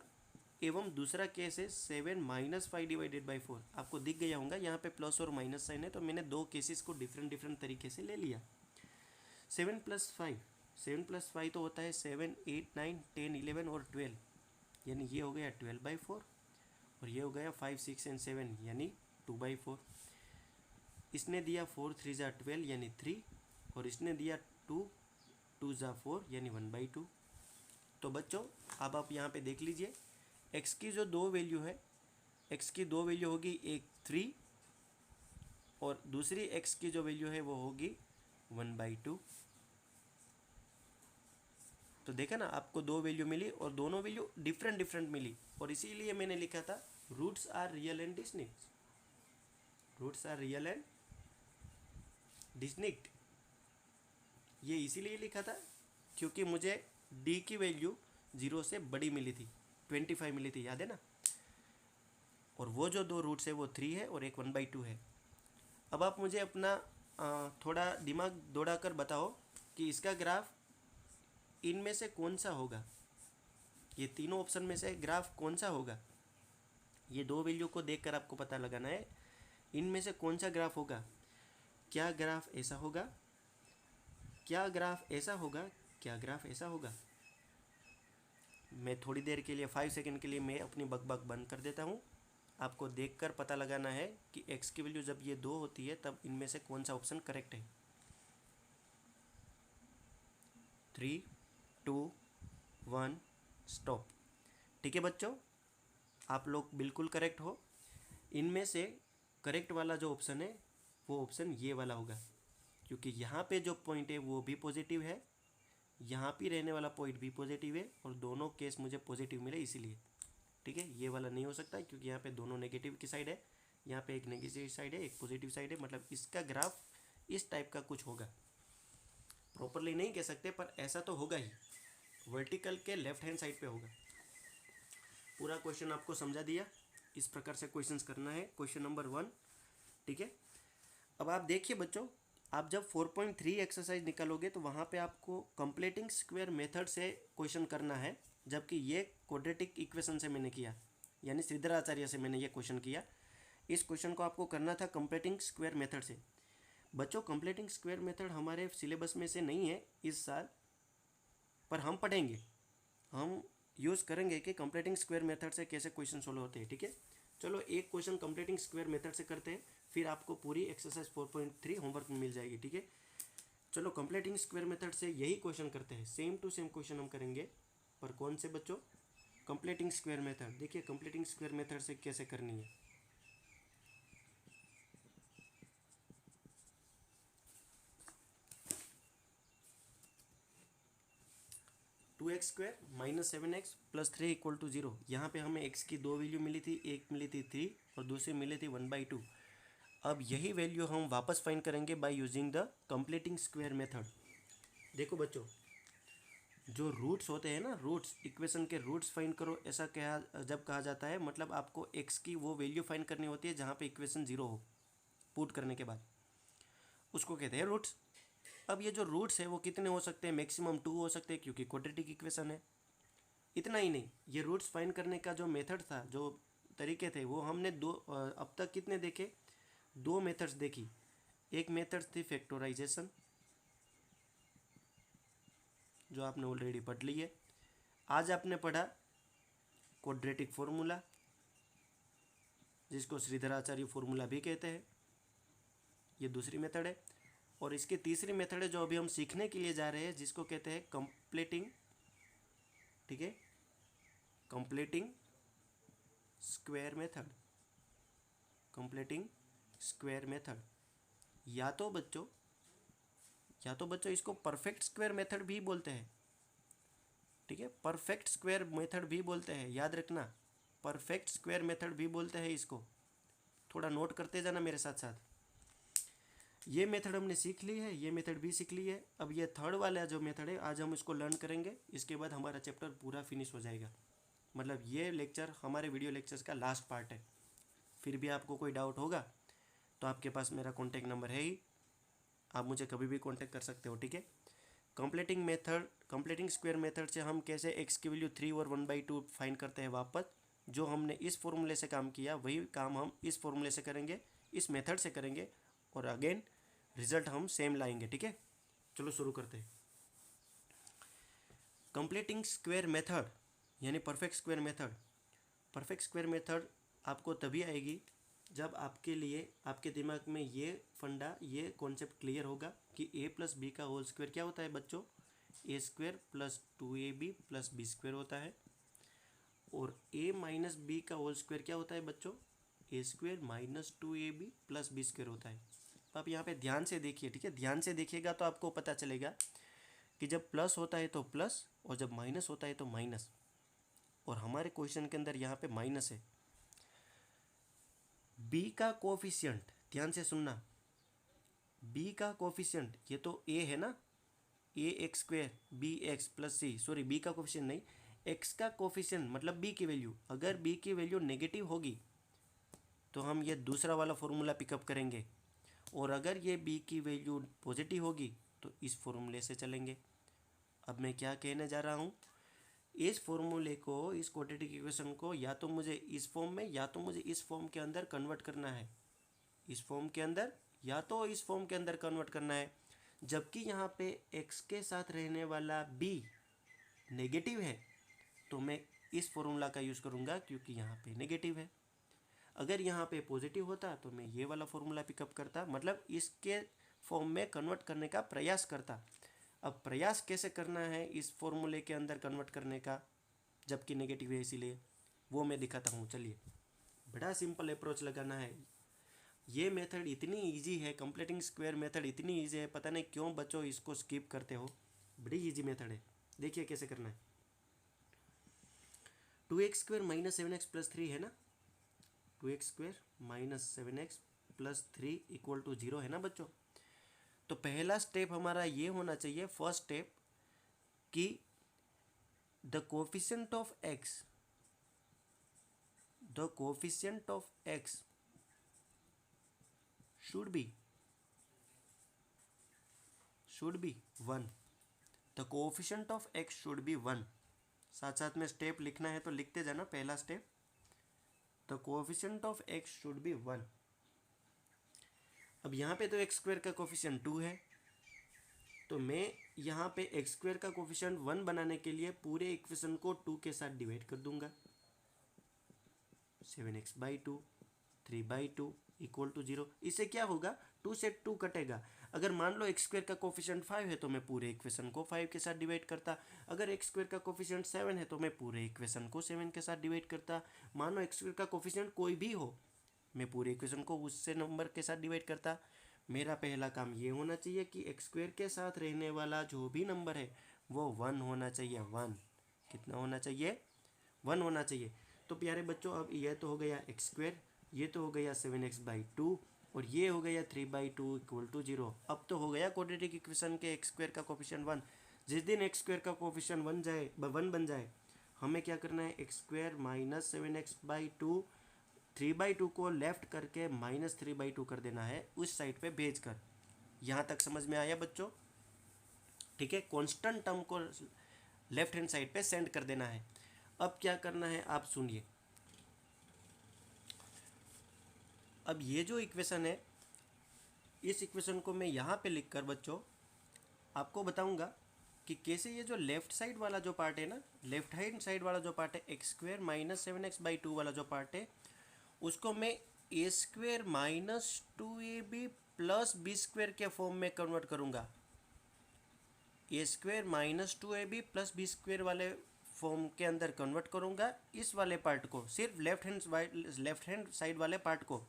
एवं दूसरा केस है 7 - 5 डिवाइडेड बाई 4। आपको दिख गया होगा यहाँ पे प्लस और माइनस साइन है, तो मैंने दो केसेस को डिफरेंट तरीके से ले लिया। 7 + 5 तो होता है 7 8 9 10 11 और 12, यानी ये हो गया 12/4 और ये हो गया 5 6 एंड 7 यानी 2/4। इसने दिया 4 3 जा 12 यानी 3 और इसने दिया 2 2 जा 4 यानी 1/2। तो बच्चों अब आप यहाँ पे देख लीजिए, x की जो दो वैल्यू है, x की दो वैल्यू होगी, एक 3 और दूसरी x की जो वैल्यू है वो होगी 1/2। तो देखा ना, आपको दो वैल्यू मिली और दोनों वैल्यू डिफरेंट मिली, और इसीलिए मैंने लिखा था roots are real and distinct, roots are real and distinct. ये इसीलिए लिखा था क्योंकि मुझे d की वैल्यू 0 से बड़ी मिली थी, 25 मिली थी, याद है ना। और वो जो दो रूट्स है वो 3 है और एक 1/2 है। अब आप मुझे अपना थोड़ा दिमाग दौड़ा कर बताओ कि इसका ग्राफ इनमें से कौन सा होगा, ये तीनों ऑप्शन में से ग्राफ कौन सा होगा। ये दो वैल्यू को देखकर आपको पता लगाना है इनमें से कौन सा ग्राफ होगा। क्या ग्राफ ऐसा होगा, क्या ग्राफ ऐसा होगा, क्या ग्राफ ऐसा होगा। मैं थोड़ी देर के लिए 5 सेकंड के लिए मैं अपनी बकबक बंद कर देता हूँ। आपको देखकर पता लगाना है कि x की वैल्यू जब ये 2 होती है तब इनमें से कौन सा ऑप्शन करेक्ट है। 3 2 1 स्टॉप। ठीक है बच्चों, आप लोग बिल्कुल करेक्ट हो। इनमें से करेक्ट वाला जो ऑप्शन है वो ऑप्शन ये वाला होगा, क्योंकि यहाँ पे जो पॉइंट है वो भी पॉजिटिव है, यहाँ पे रहने वाला पॉइंट भी पॉजिटिव है और दोनों केस मुझे पॉजिटिव मिले इसीलिए। ठीक है, ये वाला नहीं हो सकता क्योंकि यहाँ पे दोनों नेगेटिव की साइड है, यहाँ पे एक नेगेटिव साइड है एक पॉजिटिव साइड है, मतलब इसका ग्राफ इस टाइप का कुछ होगा। प्रॉपरली नहीं कह सकते पर ऐसा तो होगा ही, वर्टिकल के लेफ्ट हैंड साइड पे होगा। पूरा क्वेश्चन आपको समझा दिया, इस प्रकार से क्वेश्चंस करना है। क्वेश्चन नंबर 1, ठीक है। अब आप देखिए बच्चों, आप जब 4.3 एक्सरसाइज निकालोगे तो वहाँ पे आपको कंप्लीटिंग स्क्वायर मेथड से क्वेश्चन करना है, जबकि ये क्वाड्रेटिक इक्वेशन से मैंने किया, यानी श्रीधराचार्य से मैंने ये क्वेश्चन किया। इस क्वेश्चन को आपको करना था कंप्लीटिंग स्क्वायर मेथड से। बच्चों कंप्लीटिंग स्क्वायर मेथड हमारे सिलेबस में से नहीं है इस साल, पर हम पढ़ेंगे, हम यूज़ करेंगे कि कंप्लीटिंग स्क्वायर मेथड से कैसे क्वेश्चन सोल्व होते हैं। ठीक है, चलो एक क्वेश्चन कंप्लीटिंग स्क्वायर मेथड से करते हैं, फिर आपको पूरी एक्सरसाइज 4.3 होमवर्क में मिल जाएगी। ठीक है, चलो कंप्लीटिंग स्क्वायर मेथड से यही क्वेश्चन करते हैं, सेम टू सेम क्वेश्चन हम करेंगे, पर कौन से बच्चों, कंप्लीटिंग स्क्वायर मेथड। देखिए कंप्लीटिंग स्क्वायर मेथड से कैसे करनी है। Two x square minus 7x plus 3 equal to 0। यहाँ पे हमें x की दो वैल्यू मिली थी, एक मिली थी 3 और दूसरी मिली थी 1/2। अब यही वैल्यू हम वापस फाइंड करेंगे by using the completing square method. देखो बच्चों, जो रूट्स होते हैं ना, रूट्स, इक्वेशन के रूट्स फाइंड करो, ऐसा कहा जब कहा जाता है, मतलब आपको x की वो वैल्यू फाइंड करनी होती है जहाँ पे इक्वेशन 0 हो, पुट करने के बाद, उसको कहते हैं रूट्स। अब ये जो रूट्स है वो कितने हो सकते हैं, मैक्सिमम 2 हो सकते हैं क्योंकि क्वाड्रेटिक इक्वेशन है। इतना ही नहीं, ये रूट्स फाइंड करने का जो मेथड था, जो तरीके थे, वो हमने अब तक कितने देखे, 2 मेथड्स देखी। एक मेथड थी फैक्टराइजेशन, जो आपने ऑलरेडी पढ़ ली है। आज आपने पढ़ा क्वाड्रेटिक फॉर्मूला, जिसको श्रीधराचार्य फॉर्मूला भी कहते हैं, ये दूसरी मेथड है। और इसकी तीसरी मेथड है जो अभी हम सीखने के लिए जा रहे हैं, जिसको कहते हैं कंप्लीटिंग, ठीक है, completing square method, completing square method, या तो बच्चों इसको परफेक्ट स्क्वायर मेथड भी बोलते हैं। ठीक है, परफेक्ट स्क्वायर मेथड भी बोलते हैं, याद रखना, परफेक्ट स्क्वायर मेथड भी बोलते हैं इसको, थोड़ा नोट करते जाना मेरे साथ साथ। ये मेथड हमने सीख ली है, ये मेथड भी सीख ली है। अब ये थर्ड वाला जो मेथड है आज हम इसको लर्न करेंगे, इसके बाद हमारा चैप्टर पूरा फिनिश हो जाएगा। मतलब ये लेक्चर हमारे वीडियो लेक्चर्स का लास्ट पार्ट है। फिर भी आपको कोई डाउट होगा तो आपके पास मेरा कॉन्टैक्ट नंबर है ही, आप मुझे कभी भी कॉन्टैक्ट कर सकते हो। ठीक है, कंप्लीटिंग स्क्वायर मेथड से हम कैसे एक्स की वैल्यू 3 और 1/2 फाइंड करते हैं वापस, जो हमने इस फॉर्मूले से काम किया वही काम हम इस फॉर्मूले से करेंगे, इस मेथड से करेंगे, और अगेन रिजल्ट हम सेम लाएंगे। ठीक है, चलो शुरू करते हैं। कंप्लीटिंग स्क्वायर मेथड यानी perfect square method. Perfect square method आपको तभी आएगी जब आपके लिए, आपके दिमाग में ये फंडा, ये कॉन्सेप्ट क्लियर होगा कि a प्लस बी का होल स्क्वायर क्या होता है बच्चों, a square plus 2ab plus B square होता है, और a माइनस बी का होल स्क्वायर क्या होता है बच्चों, a square minus 2ab plus B square होता है। तो आप यहाँ पे ध्यान से देखिए। ठीक है, ध्यान से देखिएगा तो आपको पता चलेगा कि जब प्लस होता है तो प्लस, और जब माइनस होता है तो माइनस, और हमारे क्वेश्चन के अंदर यहाँ पे माइनस है। b का कोफिशिएंट, ध्यान से सुनना, b का कोफिशिएंट, ये तो a है ना, a x square b x plus c, sorry b का कोफिशिएंट नहीं, x का कोफिशिएंट मतलब b की वैल्यू, अगर b की वैल्यू नेगेटिव होगी तो हम ये दूसरा वाला फॉर्मूला पिकअप करेंगे, और अगर ये b की वैल्यू पॉजिटिव होगी तो इस फॉर्मूले से चलेंगे। अब मैं क्या कहने जा रहा हूँ, इस फॉर्मूले को, इस क्वाड्रेटिक इक्वेशन को या तो मुझे इस फॉर्म में या तो मुझे इस फॉर्म के अंदर कन्वर्ट करना है, इस फॉर्म के अंदर या तो इस फॉर्म के अंदर कन्वर्ट करना है, जबकि यहाँ पे x के साथ रहने वाला b नेगेटिव है तो मैं इस फॉर्मूला का यूज़ करूँगा क्योंकि यहाँ पे नेगेटिव है। अगर यहाँ पे पॉजिटिव होता तो मैं ये वाला फॉर्मूला पिकअप करता, मतलब इसके फॉर्म में कन्वर्ट करने का प्रयास करता। अब प्रयास कैसे करना है इस फॉर्मूले के अंदर कन्वर्ट करने का, जबकि नेगेटिव है, इसीलिए वो मैं दिखाता हूँ। चलिए, बड़ा सिंपल अप्रोच लगाना है। ये मेथड इतनी इजी है, कंप्लीटिंग स्क्वायर मेथड इतनी इजी है, पता नहीं क्यों बच्चों इसको स्किप करते हो। बड़ी इजी मेथड है, देखिए कैसे करना है। 2x square minus 7x plus 3 है ना, 2x square minus 7x plus 3 equal to 0 है ना बच्चों। तो पहला स्टेप हमारा ये होना चाहिए, फर्स्ट स्टेप, कि the coefficient of x, the coefficient of x should be 1, the coefficient of x should be 1। साथ साथ में स्टेप लिखना है तो लिखते जाना। पहला step, the coefficient of x should be 1। अब यहाँ पे तो एक्स स्क्वायर का कोफिशिएंट 2 है, तो मैं यहाँ पे एक्स स्क्वायर का कोफिशिएंट 1 बनाने के लिए पूरे इक्वेशन को 2 के साथ डिवाइड कर दूंगा। 7x/2 3/2 equal to 0। इससे क्या होगा, 2 से 2 कटेगा। अगर मान लो एक्स स्क्वायर का कोफिशिएंट 5 है तो मैं पूरे इक्वेशन को 5 के साथ डिवाइड करता। अगर एक्स स्क्वायर का कोफिशिएंट 7 है तो मैं पूरे इक्वेशन को 7 के साथ डिवाइड करता। मानो एक्स स्क्वायर का कोफिशिएंट कोई भी हो, मैं पूरे इक्वेशन को उससे नंबर के साथ डिवाइड करता। मेरा पहला काम ये होना चाहिए कि एक्स स्क्वायर के साथ रहने वाला जो भी नंबर है वो 1 होना चाहिए। 1 कितना होना चाहिए, 1 होना चाहिए। तो प्यारे बच्चों, अब ये तो हो गया एक्स स्क्वायर, ये तो हो गया 7x/2, और ये हो गया 3/2 इक्वल टू 0। अब तो हो गया क्वाड्रेटिक इक्वेशन के एक्स स्क्वायर का कोफिशिएंट 1। जिस दिन एक्स स्क्वायर का कोफिशिएंट 1 बन जाए, हमें क्या करना है, एक्स स्क्वायर माइनस 7x/2, 3/2 को लेफ्ट करके -3/2 कर देना है उस साइड पे भेज कर। यहाँ तक समझ में आया बच्चों? ठीक है, कांस्टेंट टर्म को लेफ्ट हैंड साइड पे सेंड कर देना है। अब क्या करना है आप सुनिए। अब ये जो इक्वेशन है, इस इक्वेशन को मैं यहाँ पे लिखकर बच्चों आपको बताऊंगा कि कैसे ये जो लेफ्ट साइड वाला जो पार्ट है ना, लेफ्ट हैंड साइड वाला जो पार्ट है, एक्स स्क्वायर माइनस 7x/2 वाला जो पार्ट है, उसको मैं A square minus 2ab plus B square के फॉर्म में कन्वर्ट करूँगा। A square minus 2ab plus B square वाले फॉर्म के अंदर कन्वर्ट करूँगा इस वाले पार्ट को, सिर्फ लेफ्ट हैंड साइड वाले पार्ट को।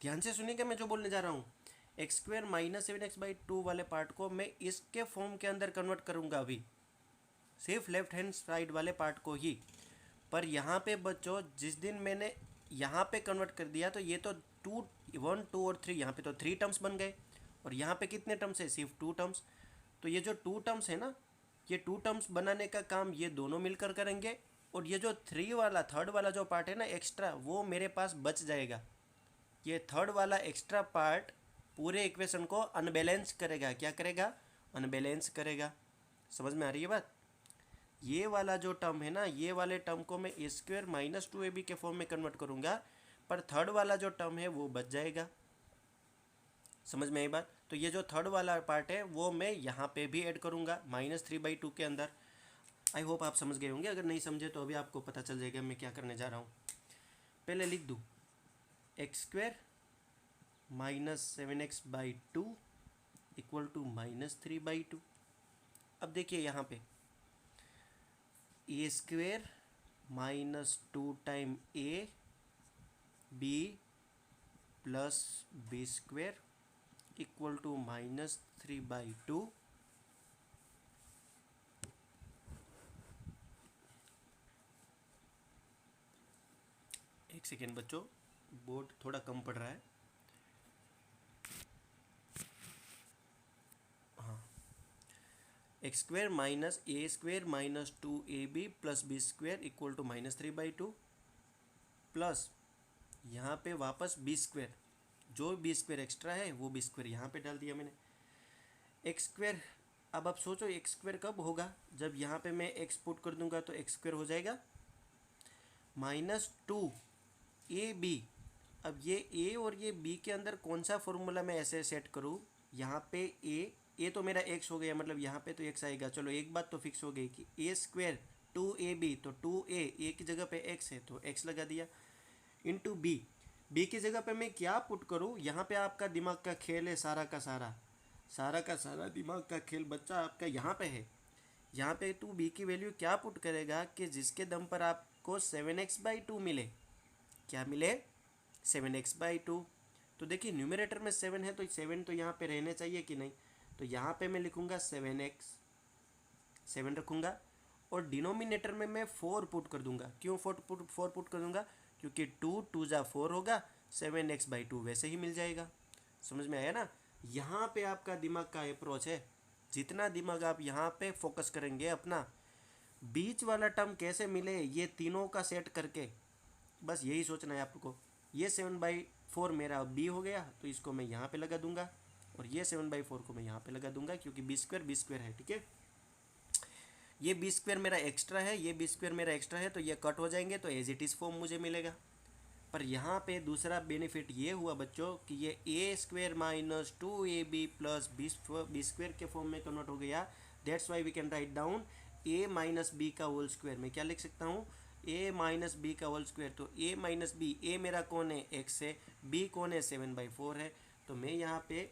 ध्यान से सुनिएगा मैं जो बोलने जा रहा हूँ। एक्स स्क्वायर माइनस 7x/2 वाले पार्ट को मैं इसके फॉर्म के अंदर कन्वर्ट करूँगा अभी, सिर्फ लेफ्ट हैंड साइड वाले पार्ट को ही। पर यहाँ पे बच्चों जिस दिन मैंने यहाँ पे कन्वर्ट कर दिया तो ये तो 1, 2 और 3, यहाँ पे तो 3 टर्म्स बन गए, और यहाँ पे कितने टर्म्स है, सिर्फ 2 टर्म्स। तो ये जो 2 टर्म्स है ना, ये 2 टर्म्स बनाने का काम ये दोनों मिलकर करेंगे, और ये जो 3 वाला थर्ड वाला जो पार्ट है ना एक्स्ट्रा, वो मेरे पास बच जाएगा। ये थर्ड वाला एक्स्ट्रा पार्ट पूरे इक्वेशन को अनबैलेंस करेगा। क्या करेगा, अनबैलेंस करेगा। समझ में आ रही है बात। ये वाला जो टर्म है ना, ये वाले टर्म को मैं a² माइनस 2ab के फॉर्म में कन्वर्ट करूँगा, पर थर्ड वाला जो टर्म है वो बच जाएगा। समझ में आई बात। तो ये जो थर्ड वाला पार्ट है वो मैं यहाँ पे भी ऐड करूँगा -3/2 के अंदर। आई होप आप समझ गए होंगे, अगर नहीं समझे तो अभी आपको पता चल जाएगा मैं क्या करने जा रहा हूँ। पहले लिख दूँ x² minus 7x/2 equal to -3/2। अब देखिए यहाँ पे a² minus 2 time a b plus b² equal to -3/2। एक सेकेंड बच्चों, बोर्ड थोड़ा कम पड़ रहा है। हाँ, x² minus a² minus 2ab plus b² equal to -3/2 plus यहाँ पे वापस b², जो b² एक्स्ट्रा है वो b² यहाँ पे डाल दिया मैंने। x², अब आप सोचो x² कब होगा, जब यहाँ पे मैं x पुट कर दूंगा तो x² हो जाएगा -2ab। अब ये a और ये b के अंदर कौन सा फॉर्मूला मैं ऐसे सेट करूँ, यहाँ पे a तो मेरा x हो गया, मतलब यहाँ पे तो x आएगा। चलो एक बात तो फिक्स हो गई कि a² 2ab, तो 2a की जगह पे x है तो x लगा दिया, इंटू b की जगह पे मैं क्या पुट करूँ। यहाँ पे आपका दिमाग का खेल है, सारा का सारा दिमाग का खेल बच्चा आपका यहाँ पे है। यहाँ पे 2b की वैल्यू क्या पुट करेगा कि जिसके दम पर आपको 7x/2 मिले। क्या मिले, 7x/2। तो देखिए न्यूमरेटर में 7 है तो 7 तो यहाँ पे रहने चाहिए कि नहीं, तो यहाँ पे मैं लिखूँगा 7x, 7 रखूँगा, और डिनोमिनेटर में मैं 4 पुट कर दूँगा। क्यों 4 पुट कर दूँगा, क्योंकि 2 जा 4 होगा, 7x/2 वैसे ही मिल जाएगा। समझ में आया ना। यहाँ पे आपका दिमाग का अप्रोच है, जितना दिमाग आप यहाँ पे फोकस करेंगे अपना, बीच वाला टर्म कैसे मिले ये तीनों का सेट करके, बस यही सोचना है आपको। ये 7/4 मेरा b हो गया तो इसको मैं यहाँ पे लगा दूंगा, और ये 7/4 को मैं यहाँ पे लगा दूंगा क्योंकि b² है। ठीक है, ये b² मेरा एक्स्ट्रा है, ये b² मेरा एक्स्ट्रा है, तो ये कट हो जाएंगे तो एज इट इज़ फॉर्म मुझे मिलेगा। पर यहाँ पे दूसरा बेनिफिट ये हुआ बच्चों कि ये a² minus 2ab plus b² के फॉर्म में कन्वर्ट हो गया। That's why we can write down a minus b का होल स्क्वायर। मैं क्या लिख सकता हूँ, a माइनस b का होल स्क्वायर। तो a माइनस b, a मेरा कौन है, x है, b कौन है, 7/4 है। तो मैं यहाँ पे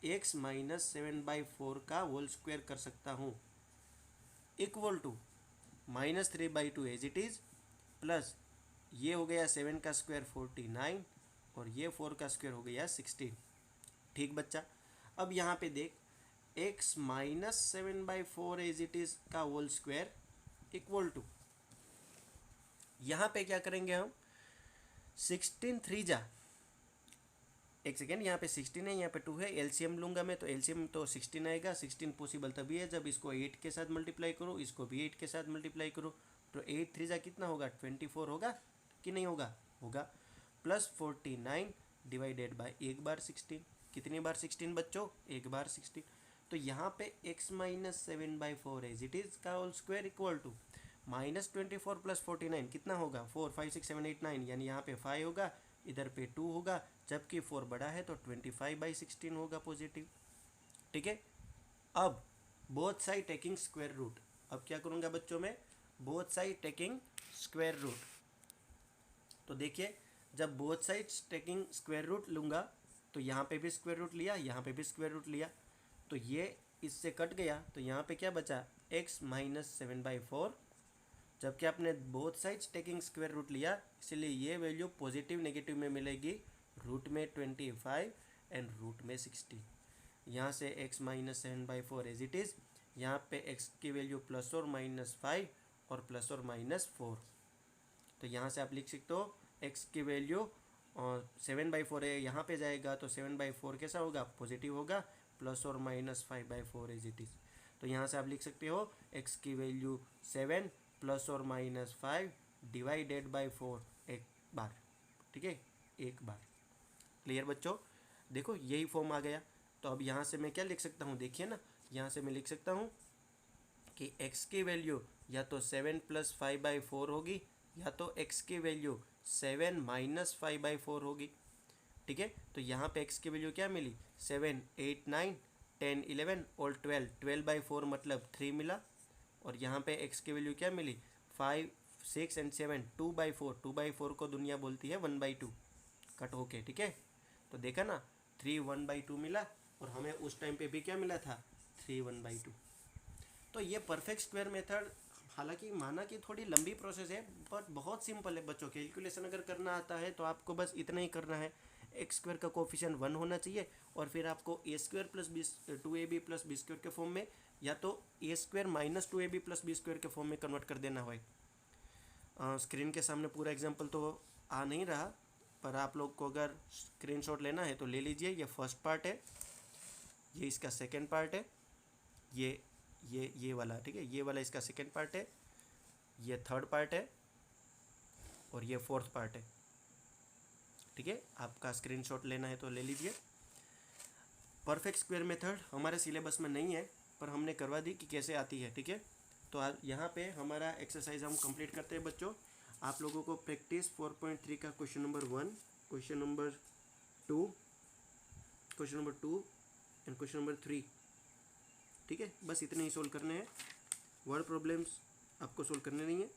x माइनस 7/4 का होल स्क्वायर कर सकता हूँ, equal to -3/2 as it is, plus ये हो गया 7 का स्क्वायर 49, और ये 4 का स्क्वायर हो गया 16। ठीक बच्चा। अब यहाँ पे देख, x minus 7/4 as it is का होल स्क्वायर इक्वल टू, यहाँ पे क्या करेंगे हम, 16 3 जा, एक सेकेंड, यहाँ पे 16 है, यहाँ पे 2 है, एलसीएम लूँगा मैं तो एलसीएम तो 16 आएगा। 16 पॉसिबल तभी है जब इसको 8 के साथ मल्टीप्लाई करो, इसको भी 8 के साथ मल्टीप्लाई करो, तो 8 3 जा कितना होगा, 24 होगा कि नहीं होगा, होगा। प्लस 49 डिवाइडेड बाय एक बार 16, कितनी बार 16 बच्चों, एक बार 16। तो यहाँ पे x minus 7/4 as it is का whole square equal to -24 plus 49 कितना होगा, 4 5 6 7 8 9, यानी यहाँ पे 5 होगा, इधर पे 2 होगा, जबकि 4 बड़ा है तो 25/16 होगा पॉजिटिव। ठीक है, अब both side taking square root. अब क्या करूँगा बच्चों में, both side taking square root. तो देखिए जब both side taking square root लूँगा तो यहाँ पे भी स्क्वायर रूट लिया, यहाँ पे भी स्क्वायर रूट लिया, तो ये इससे कट गया, तो यहाँ पे क्या बचा, x माइनस 7/4। जबकि आपने both sides taking square root लिया, इसलिए ये वैल्यू पॉजिटिव नेगेटिव में मिलेगी, रूट में 25 एंड रूट में 60। यहाँ से x minus 7/4 as it is. यहाँ पे x की वैल्यू +or-5 और +or-4। तो यहाँ से आप लिख सकते हो x की वैल्यू 7/4 है, यहाँ पे जाएगा तो 7/4 कैसा होगा, पॉजिटिव होगा, +or-5/4 एज इट इज़। तो यहाँ से आप लिख सकते हो x की वैल्यू 7 +or-5 डिवाइडेड बाई 4 एक बार, ठीक है, एक बार। क्लियर बच्चों? देखो यही फॉर्म आ गया। तो अब यहाँ से मैं क्या लिख सकता हूँ, देखिए ना, यहाँ से मैं लिख सकता हूँ कि x की वैल्यू या तो 7 + 5/4 होगी या तो x की वैल्यू 7 - 5/4 होगी। ठीक है, तो यहाँ पे x की वैल्यू क्या मिली, 7, 8, 9, 10, 11 और 12, 12/4 मतलब 3 मिला। और यहाँ पे x की वैल्यू क्या मिली, 5, 6 एंड 7, 2/4, 2/4 को दुनिया बोलती है 1/2 कट होके। ठीक है, तो देखा ना, 3 1/2 मिला और हमें उस टाइम पे भी क्या मिला था, 3 1/2। तो ये परफेक्ट स्क्वायर मेथड, हालांकि माना कि थोड़ी लंबी प्रोसेस है बट बहुत सिंपल है बच्चों। कैलकुलेशन अगर करना आता है तो आपको बस इतना ही करना है, एक्स स्क्वायर का कोफिशिएंट 1 होना चाहिए और फिर आपको a² + 2ab + b² के फॉर्म में या तो a² - 2ab + b² के फॉर्म में कन्वर्ट कर देना है। स्क्रीन के सामने पूरा एग्जाम्पल तो आ नहीं रहा, पर आप लोग को अगर स्क्रीनशॉट लेना है तो ले लीजिए। ये फर्स्ट पार्ट है, ये इसका सेकेंड पार्ट है, ये वाला, ठीक है, ये वाला इसका सेकेंड पार्ट है, ये थर्ड पार्ट है और ये फोर्थ पार्ट है। ठीक है, आपका स्क्रीनशॉट लेना है तो ले लीजिए। परफेक्ट स्क्वायर मेथड हमारे सिलेबस में नहीं है पर हमने करवा दी कि कैसे आती है। ठीक है, तो आज यहाँ पे हमारा एक्सरसाइज हम कंप्लीट करते हैं बच्चों। आप लोगों को प्रैक्टिस 4.3 का question number 1, question number 2 and question number 3, ठीक है, बस इतने ही सोल्व करने हैं। वर्ड प्रॉब्लम्स आपको सोल्व करने नहीं है।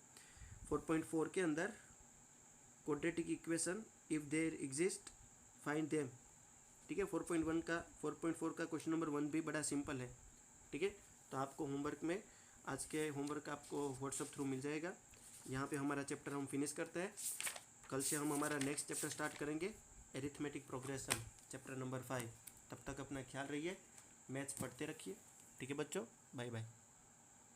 4.4 के अंदर quadratic equation if there exist find them. ठीक है, 4.4 का क्वेश्चन नंबर 1 भी बड़ा सिंपल है। ठीक है, तो आपको होमवर्क में, आज के होमवर्क आपको व्हाट्सएप थ्रू मिल जाएगा। यहाँ पे हमारा चैप्टर हम फिनिश करते हैं। कल से हम हमारा नेक्स्ट चैप्टर स्टार्ट करेंगे, एरिथमेटिक प्रोग्रेशन, चैप्टर नंबर 5। तब तक अपना ख्याल रखिए, मैथ्स पढ़ते रखिए। ठीक है बच्चों, बाय बाय।